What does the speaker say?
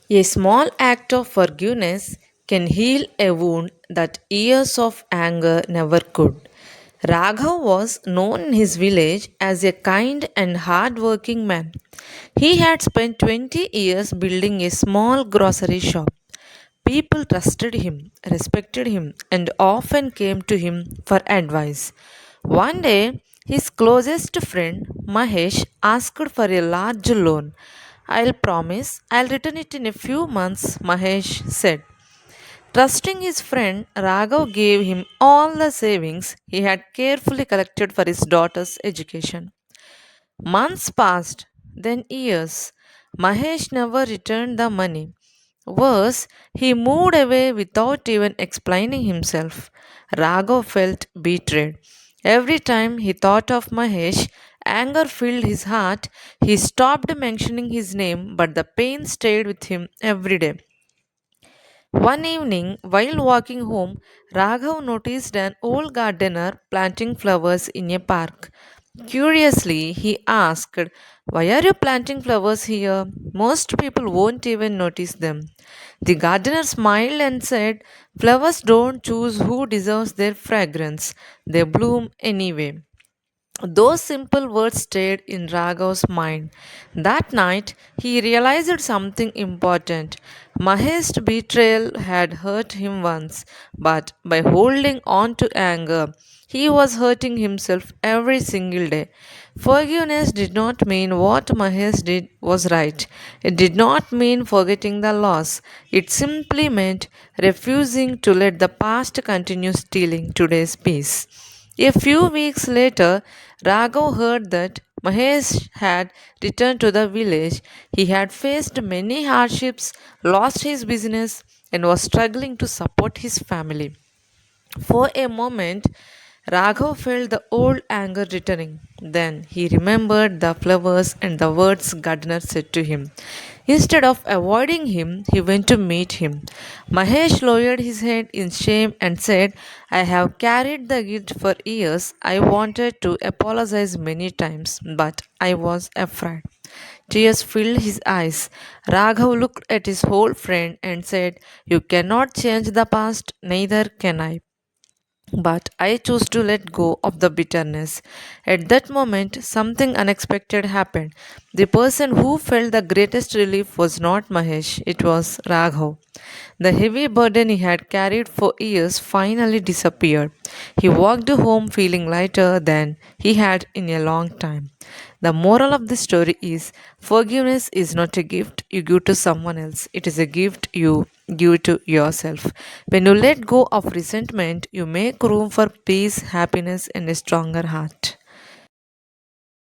A small act of forgiveness can heal a wound that years of anger never could. Raghav was known in his village as a kind and hard-working man. He had spent 20 years building a small grocery shop. People trusted him, respected him, and often came to him for advice. One day, his closest friend, Mahesh, asked for a large loan. I'll promise I'll return it in a few months, Mahesh said. Trusting his friend, Raghav gave him all the savings he had carefully collected for his daughter's education. Months passed, then years. Mahesh never returned the money. Worse, he moved away without even explaining himself. Raghav felt betrayed. Every time he thought of Mahesh, anger filled his heart. He stopped mentioning his name, but the pain stayed with him every day. One evening, while walking home, Raghav noticed an old gardener planting flowers in a park. Curiously, he asked, why are you planting flowers here? Most people won't even notice them. The gardener smiled and said, flowers don't choose who deserves their fragrance, they bloom anyway. Those simple words stayed in Raghav's mind. That night, he realized something important. Mahesh's betrayal had hurt him once, but by holding on to anger, he was hurting himself every single day. Forgiveness did not mean what Mahesh did was right. It did not mean forgetting the loss. It simply meant refusing to let the past continue stealing today's peace. A few weeks later, Raghav heard that Mahesh had returned to the village. He had faced many hardships, lost his business, and was struggling to support his family. For a moment, Raghav felt the old anger returning. Then he remembered the flowers and the words gardener said to him. Instead of avoiding him, he went to meet him. Mahesh lowered his head in shame and said, I have carried the guilt for years. I wanted to apologize many times, but I was afraid. Tears filled his eyes. Raghav looked at his old friend and said, you cannot change the past, neither can I. But I chose to let go of the bitterness. At that moment, something unexpected happened. The person who felt the greatest relief was not Mahesh, it was Raghav. The heavy burden he had carried for years finally disappeared. He walked home feeling lighter than he had in a long time. The moral of the story is forgiveness is not a gift you give to someone else, it is a gift you give to yourself. When you let go of resentment, you make room for peace, happiness, and a stronger heart.